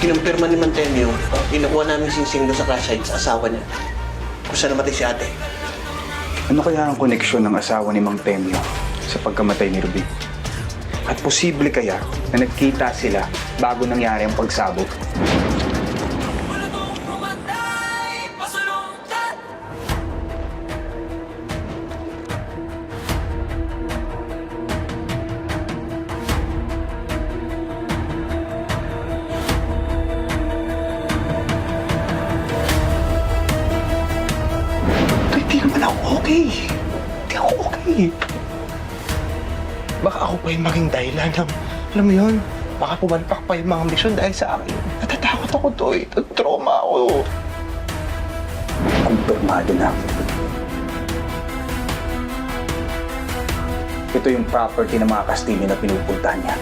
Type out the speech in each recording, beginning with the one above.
kinumpirma ni Mantemio, kinukuha namin singsing doon sa crash site sa asawa niya. Kung saan namatay si ate. Ano kaya ang koneksyon ng asawa ni Mang Temyo sa pagkamatay ni Ruby? At posible kaya na nagkita sila bago nangyari ang pagsabog? Hindi naman ako okay. Hindi ako okay. Baka ako pa yung maging dahilan ng, alam mo yun, baka pumalpak pa yung mga misyon dahil sa akin. Natatakot ako, Toy. Trauma ako. Kumpirmado na. Ito yung property ng mga Castillo na pinupuntahan niya.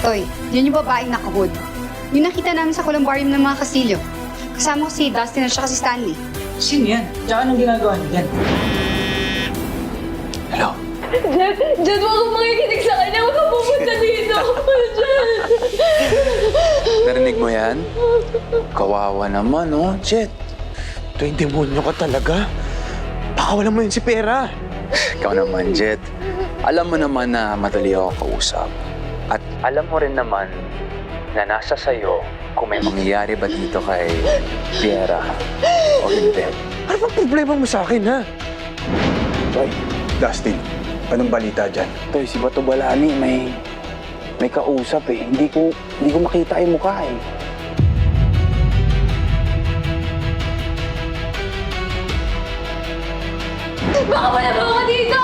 Toy, yun yung babaeng nakahood. Yung nakita namin sa columbarium ng mga Castillo. Kasama ko si Dustin at saka si Stanley. Sino yan? Tsaka anong ginagawa niya yan? Hello? Jet, huwag kang makikinig sa kanya. Huwag kang pupunta dito. Jet! Narinig mo yan? Kawawa naman, oh, Jet. Toy, demonyo ka talaga. Baka wala mo yun si Pera. Ikaw naman, Jet. Alam mo naman na madali ako kausap. At alam mo rin naman na nasa sayo kung may mangyayari ba dito kay Piera o hindi. Ano bang problema mo sa akin, ha? Toy, Dustin, anong balita dyan? Toy, si Bato Balani may kausap eh. Hindi ko makita yung mukha eh. Baka wala mo ako dito!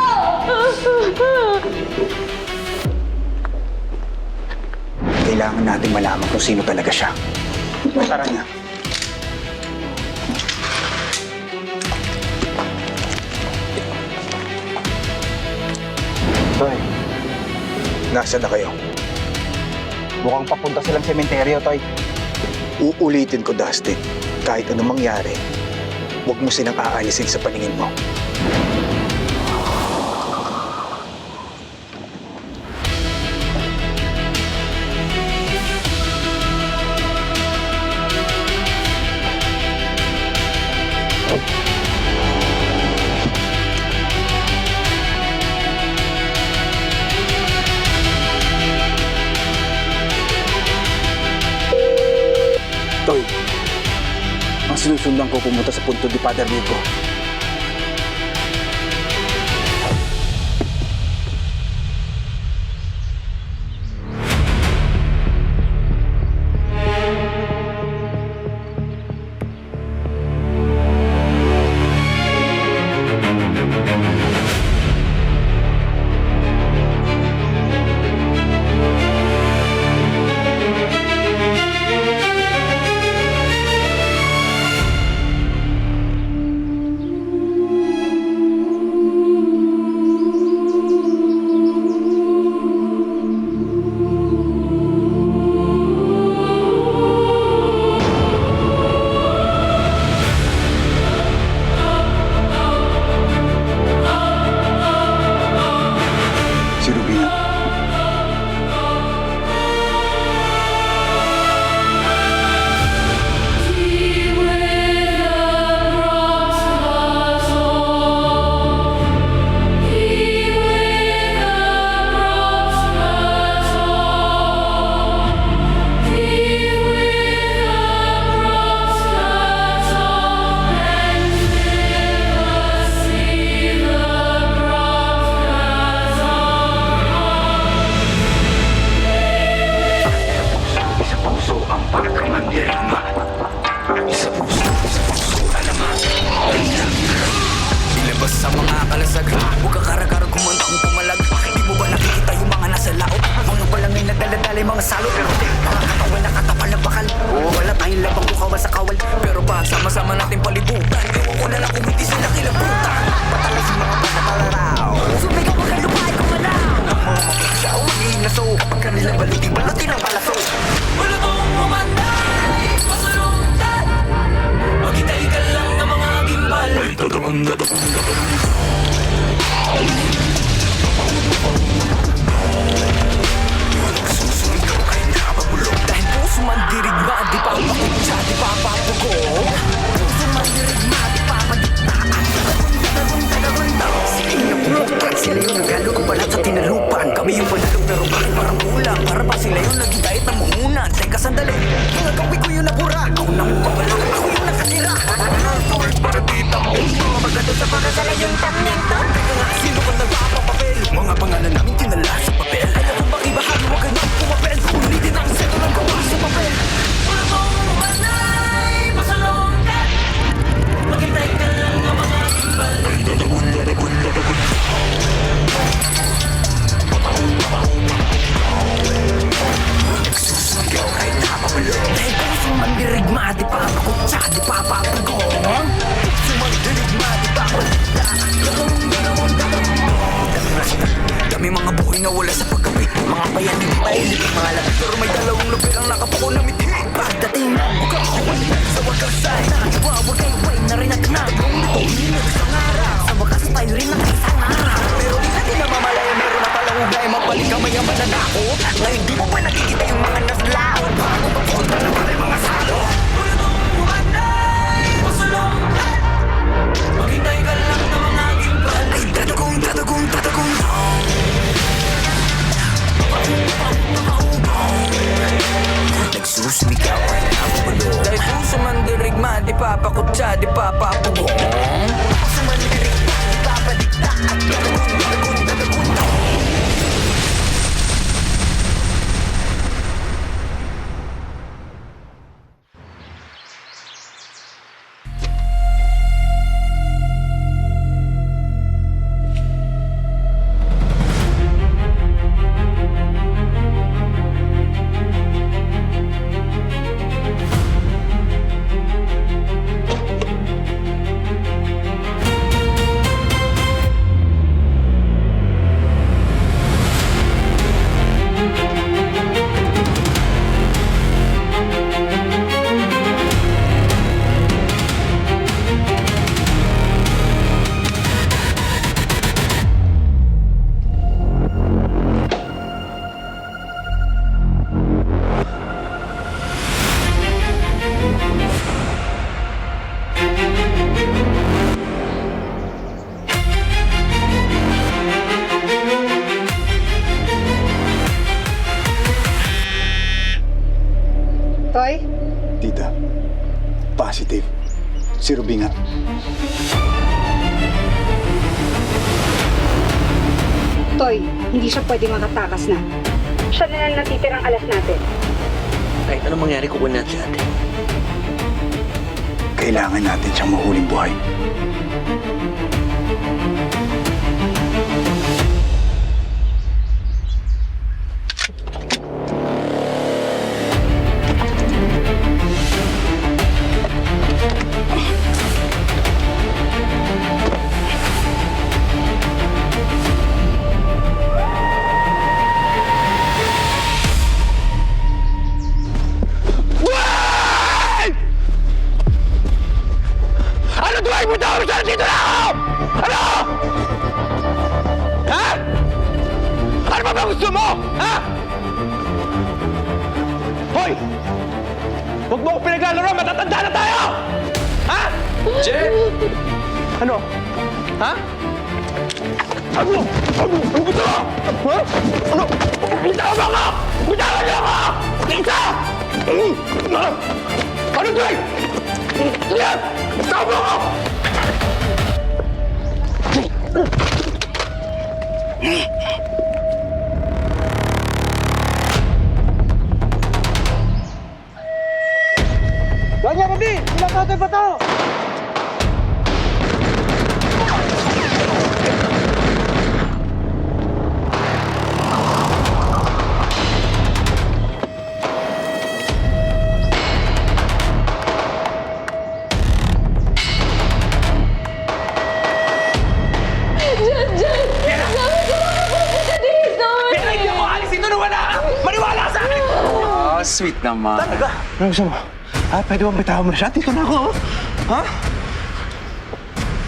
Kailangan natin malaman kung sino talaga siya. Tara na. Toy, Nasaan na kayo? mukhang papunta silang sementeryo, Toy. Uulitin ko, Dustin. Kahit anong mangyari, huwag mo silang aalisin sa paningin mo. Toy, ang sinusundan ko pumunta sa punto di Padre Rico. Sila yung nagalo ko balat sa tinalupan. Kami yung panalo pero bakit parang kulang? Para ba sila yung naging kahit ng muhunan? Teka sandali, mga kawi ko yung nabura. Ako nang mawala, ako yung nakatira. Tol, para dita mo. Mga magado sa pagkasala yung tamning to. Teka nga, sino ka nagpapapapel? Mga pangalan namin tinala sa papel. Kaya kung bang ibahan, huwag ka nang pumapel. Ulitin ang seto ng gawa sa papel. Wala mong banay, pasalongkat. Maghintay ka lang ng mga ibal. Nagsusugaw kahit napapalo. Dahil kung sumandirigma, di pa makutsa, di pa papagong. Sumandirigma, di pa makutsa. Dami mga buhay na wala sa paggabi. Mga bayaning mahilig, mga lapit. Pero may dalawang lupi ang nakapuko na mithi. Pagdating na buka ko, sa wakas ay nakawagay-way na rin at nagong nito. Hinag sa araw, sa wakas tayo rin ang isang araw. Pero di natin namamalaya, meron na palang ugay. Magbalik ka mayaman na nako. Ngayon di mo pa nakikita yung mga naslaon. Bago papunta na pala yung mga salo. Pulutong bumanay, pasalongkat. Maghintay ka lang na mga gimbal. Ay tatagong, tatagong, tatagong. Nagsusumigaw ay napapulo. Dahil puso man dirigma, di papakutsa, di papapugong. Puso man dirigma, di papadikta. At tatagong, tatagong, tatagong. Toy? Tita, positive. Si Ruby nga. Toy, hindi siya pwede makatakas na. Siya na lang natitirang alas natin. Kahit anong mangyari, kukunin natin si ate. Kailangan natin siyang mahuling buhay. Ano tuwag mo tawag sa dito na ako? Ano? Ha? Ano ba gusto mo? Ha? Hoy! Huwag mo ko pinaglalaro! Matatanda na tayo! Ha? Jet! Ano? Ha? Ano? Ano? Ano gusto mo? Ha? Ano? Bitawan mo ako! Bitawan niyo ako! Isa! Ano tuwag? Yan! Bitawan mo ako! Ganya, Ruby! Ilang natin ba ito? Sweet naman. Talaga? Ano gusto mo? Ha? Pwede bang bitawan mo na siya? Dito na ako. Ha?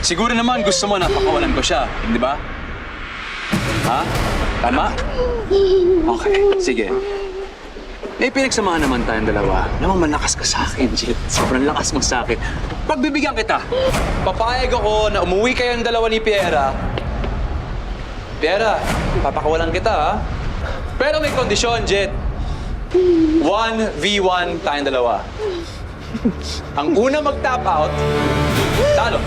Siguro naman gusto mo napakawalan ko siya, hindi ba? Ha? Tama? Okay, sige. May pinagsamahan naman tayong dalawa. Namang malakas ka sa akin, Jet. Sobrang lakas mo sa akin. Pagbibigyan kita. Papayag ako na umuwi kayong dalawa ni Piera. Piera, papakawalan kita, ha? Pero may kondisyon, Jet. 1v1 tayong dalawa. Ang una mag-tap out, talo.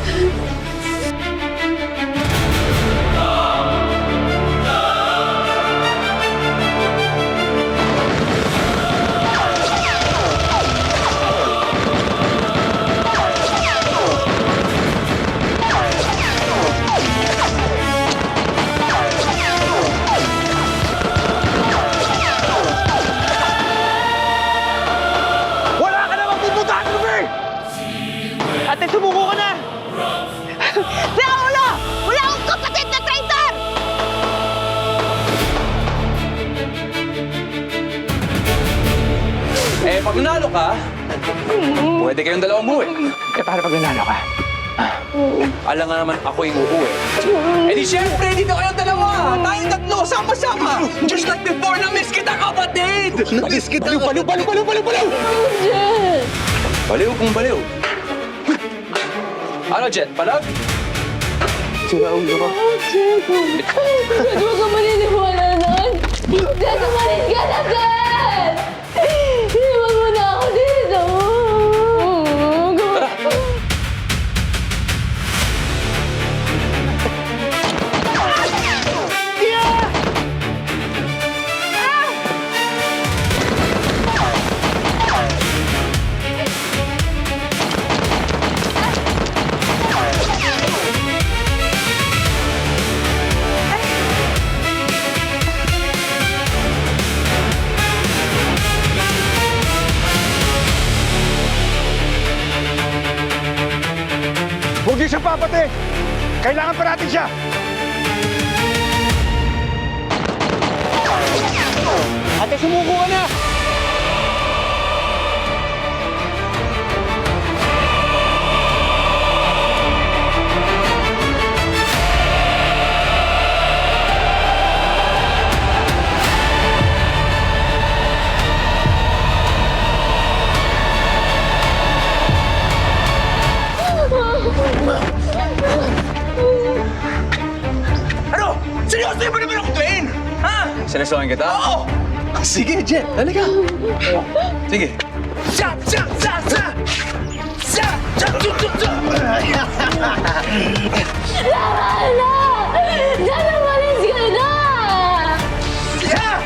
Wala ka na magpupuntahan, Ruby! Ate, sumuko ka na! Raulo! Wala akong kapatid na traitor! Eh, pag nanalo ka, pwede kayong dalawang buwi. Eh, para pag nanalo ka? Alam nga naman ako yung uuwi. Eh di syempre, dito kayong dalawa! Tayong tatlo, sama-sama! Just like before, na-miss kita, kapatid! Na-miss kita! Baliw! Baliw kung baliw. Ano, Jet? Palag? Sira ulo ka. Jet, huwag ka maniniwala nun. Jet, umalis ka na, Jet! Iwan mo na ako dito. Tara! Huwag niyo siya papatay! Kailangan pa natin siya! Ate, sumuko ka na! Ano? Seryoso ba naman ako tuin? Ha? Sinesuhan kita? Oo! Sige, Jet. Halika. Sige. Sa! Sa! Sa! Sa! Sa! Sa! Sa! Sa! Tama na! Jet, umalis ka na! Jet!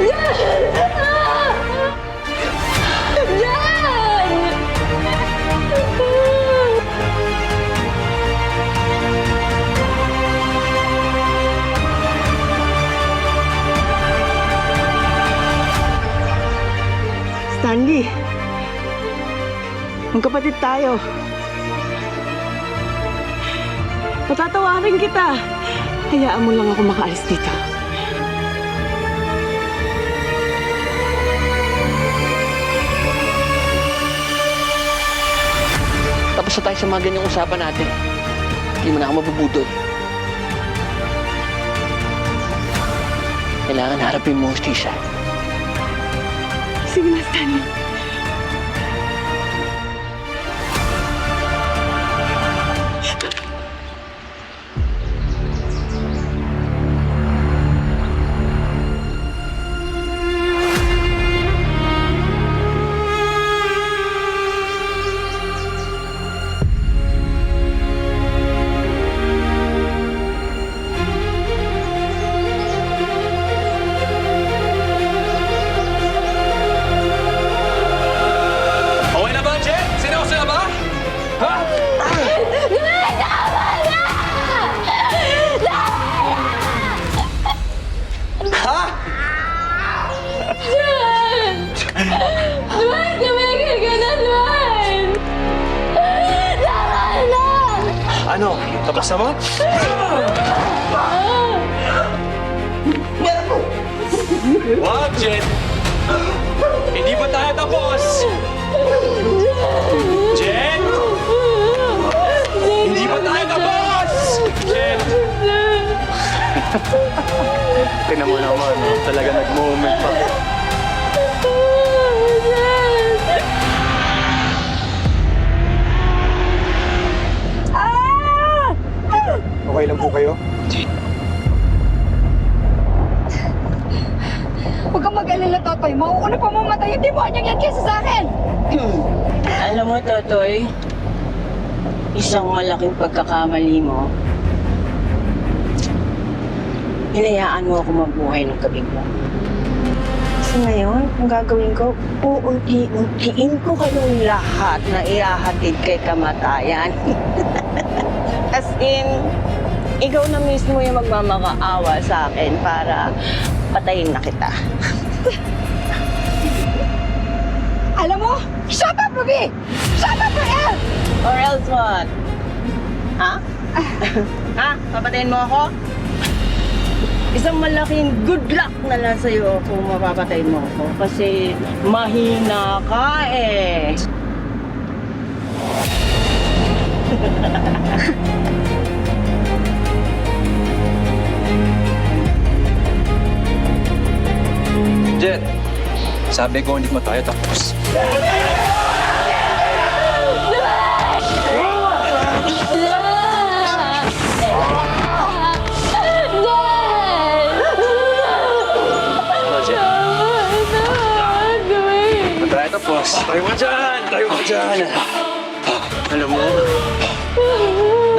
Jet! Ah! Jet! Stanley, magkapatid tayo. Patatawarin kita. Hayaan mo lang ako makaalis dito. Tapos na tayo sa mga ganyang usapan natin. Hindi mo na ako mabubudol. Kailangan harapin mo, Stisha. Sige na, Stanley. Okay na ba, Jet? Seryoso na ba? Ha? Ha? Dwayne, tumigil ka na, Dwayne! Tama na! Ano? Tapos na ba? Wag, Jet! Hindi pa tayo tapos! Jet! Hindi pa tayo tapos! Jet! Tingnan mo naman, talaga nag-moment pa. Ah! Okay lang po kayo? Huwag kang mag-alala, Totoy. Mauuna pa mamatay yung demonyang yan kesa sa akin! Alam mo, Totoy, isang malaking pagkakamali mo. Hinayaan mo ako mabuhay ng gabi mo. Kasi ngayon, ang gagawin ko, uunti-untiin ko kayong lahat na ihahatid kay kamatayan. As in, ikaw na mismo yung magmamakaawa sa akin para patayin na kita. Alam mo, shut up, Ruby! Shut up, Rael! Or else what? Ha? Ha? Papatayin mo ako? Isang malaking good luck na lang sa'yo kung mapapatayin mo ako. Kasi mahina ka eh. Jet, sabi ko hindi mo tayo tapos. Tayo tapos. Tayo ka dyan! Tayo ka dyan! Alam mo,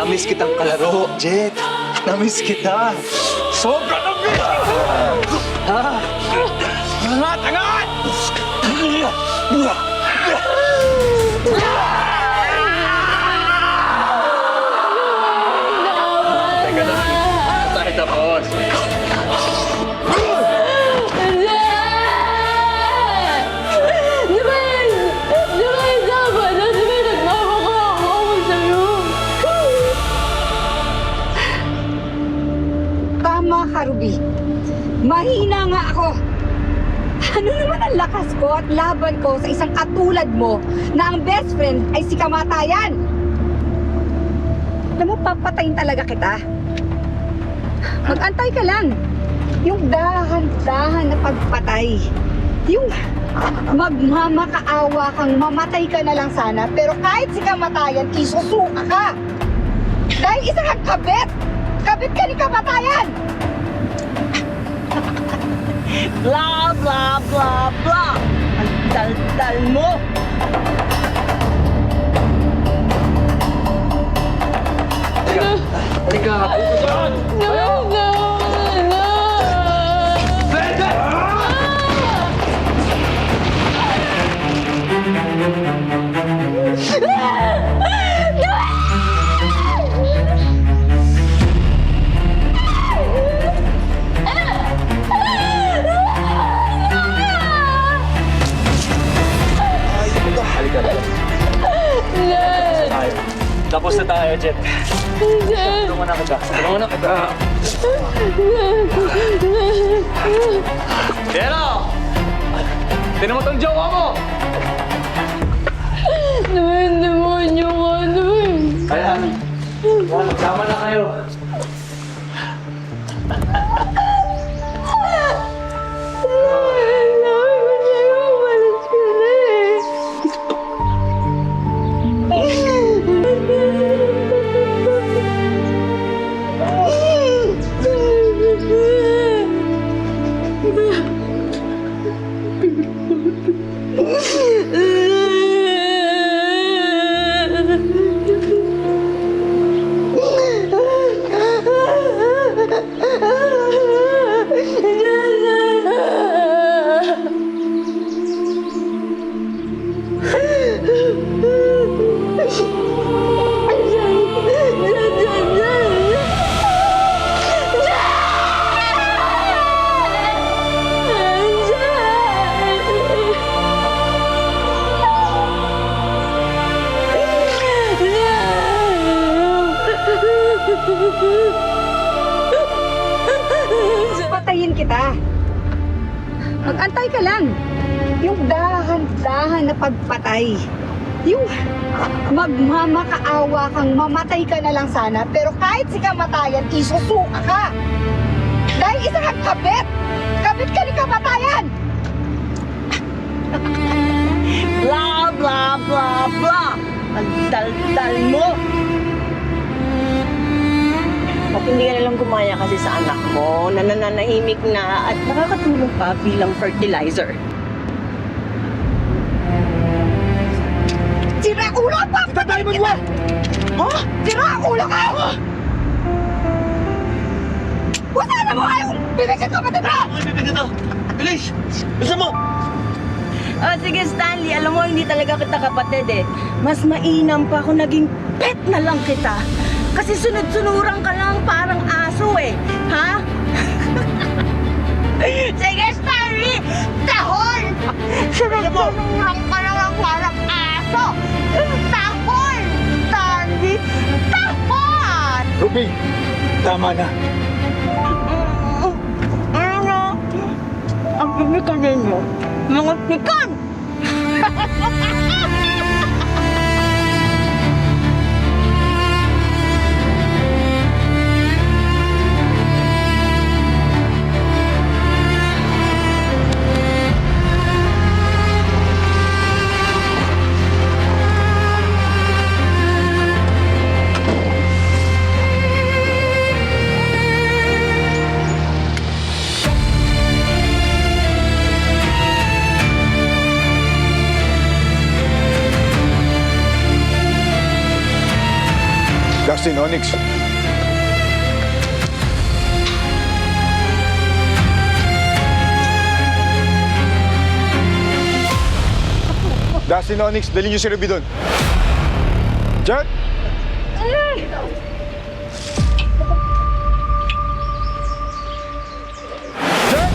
namiss kitang kalaro, Jet. Namiss kita. Sobra namiss kita! Ha? Angat! Angat! Teka lang. Tayo tapos. Tama ka, Ruby. Mahina nga ako. Ano naman ang lakas ko at laban ko sa isang katulad mo na ang best friend ay si kamatayan? Alam mo, papatayin talaga kita. Mag-antay ka lang. Yung dahan-dahan na pagpatay. Yung magmamakaawa kang mamatay ka na lang sana, pero kahit si kamatayan, isusuka ka. Dahil isa kang kabit! Kabit ka ni kamatayan! Blah, blah, blah, blah. Ang dal-dal mo. Halika! Halika na. Tapos na tayo, Jet. Tulungan na kita. Tulungan na kita. Pero! Tinan mo tong jowa mo! Demonyo ka, Noy. Kaya, magsama na kayo. Patayin kita. Mag-antay ka lang. Yung dahan-dahan na pagpatay. Yung magmamakaawa kang mamatay ka na lang sana, pero kahit si kamatayan, isusuka ka. Dahil isa kang kabit. Kabit ka ni kamatayan. Blah, blah, blah, blah. Ang dal-dal mo. Hindi ka nalang gumaya kasi sa anak mo na nananahimik na at nakakatulong pa bilang fertilizer. Sira ulo pa! Tatay mo mo! Ha? Sira ulo ka! Wala na mo kayong bibigyan kapatid mo! Bibigyan ito! Bilis! Bisa mo! Oh, sige Stanley, alam mo hindi talaga kita kapatid eh. Mas mainam pa kung naging pet na lang kita. Kasi sunod-sunuran ka lang parang aso eh. Ha? Sige, Stanley! Tahol! Sunod-sunuran ka na lang parang aso! Tahol! Stanley! Tahol! Ruby! Tama na. Ano? Ang pipikan ninyo. Mga pikan! Dustin, Onyx. Dustin, Onyx, dali niyo si Ruby doon. Jet! Jet!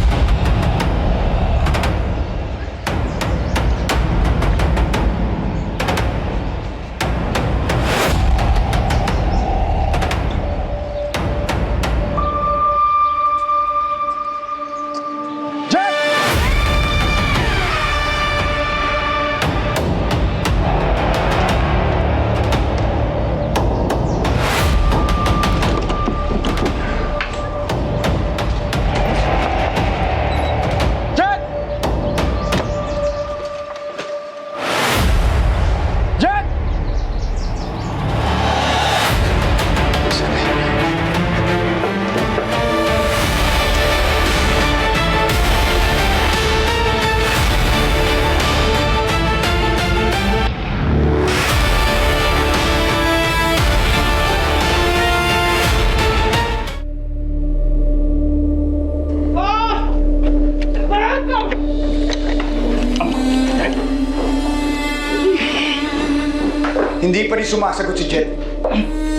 Jet! Jet! Jet! Hindi pa rin sumasagot si Jet.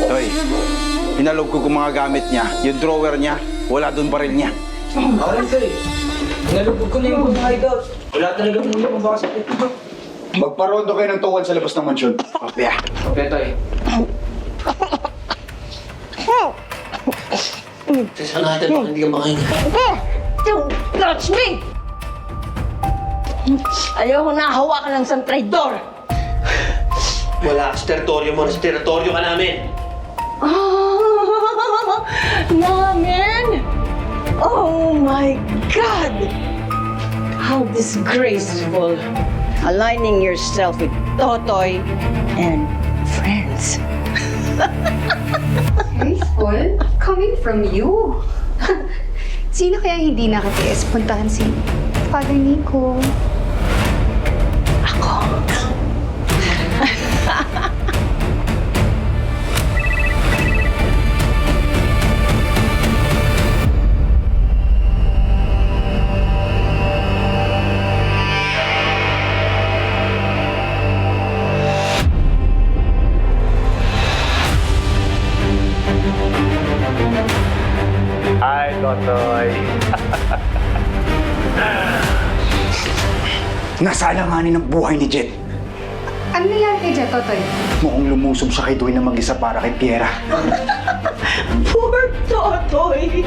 Toy, hinalog ko kung mga gamit niya. Yung drawer niya, wala doon pa rin niya. Alright, sir. Nalubog ko na yung mga hideout. Wala talaga muna kung baka sakit ito. Magparondo kayo ng tuwal sa labas ng mansyon. Okay. Okay, Toy. Saan natin baka hindi ka makahinga? Don't touch me! Ayoko na hawakan ng isang traidor! Wala ka sa teritoryo mo, sa teritoryo ka namin. Namin? Oh my God! How disgraceful! Aligning yourself with Totoy and friends. Graceful? Coming from you? Sino kaya hindi nakatiis puntahan si Father Nico? Ako. Hi, Totoy. Nasalanganin ang buhay ni Jet. Ano nangyari kay Jet, Totoy? Mukhang lumusob siya kay Dwayne na mag-isa para kay Piera. Poor Totoy!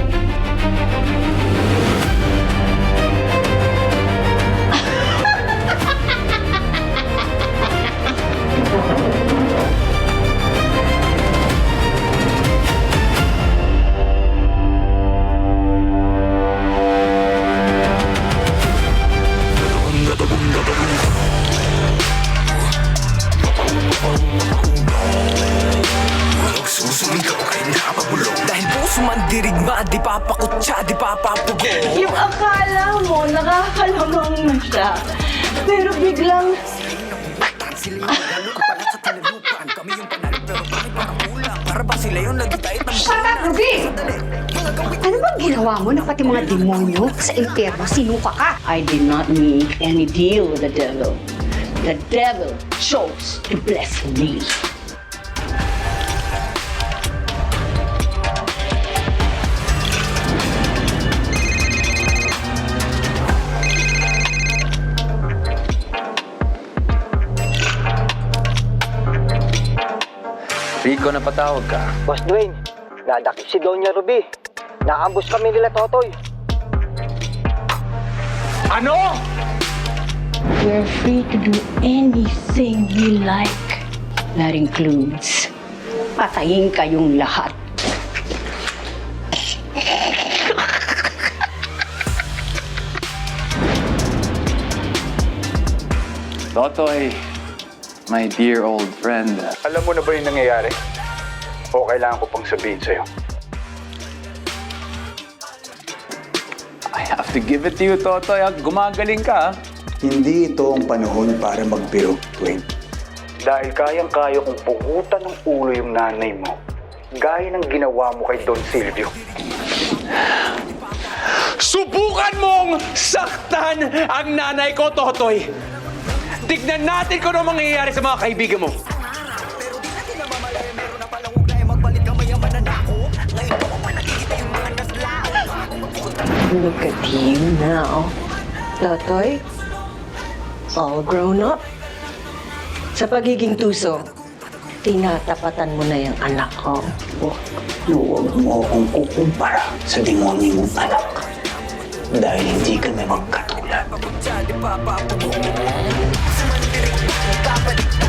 Susunod ka kay Sumandirigma, di papakutsa, di papapugo. Yung akala mo, nakakalamang na siya. Pero biglang, Shut up, Ruby! Ano bang ginawa mo na pati mga demonyo sa impyerno sinuka ka? I did not make any deal with the devil. The devil chose to bless me. Rico, napatawag ka. Boss Dwayne, nadakip si Doña Ruby. Naambus kami nila Totoy. Ano? We're free to do anything we like. That includes patayin kayong lahat. Totoy, my dear old friend. Alam mo na ba yung nangyayari? O kailangan ko pang sabihin sa'yo? I have to give it to you, Totoy. Gumagaling ka. Hindi ito ang panahon para magbiro, Dwayne. Dahil kayang-kaya kong pugutan ng ulo yung nanay mo, gaya ng ginawa mo kay Don Silvio. Subukan mong saktan ang nanay ko, Totoy! Tignan natin kung ano mangyayari sa mga kaibigan mo. Look at you now. Totoy, all grown up. Sa pagiging tuso, tinatapatan mo na yung anak ko. Huwag mo akong kukumpara sa demonyo mong anak. Dahil hindi kami magkatulad. Di papapugo. Sumandirigma, babalik na.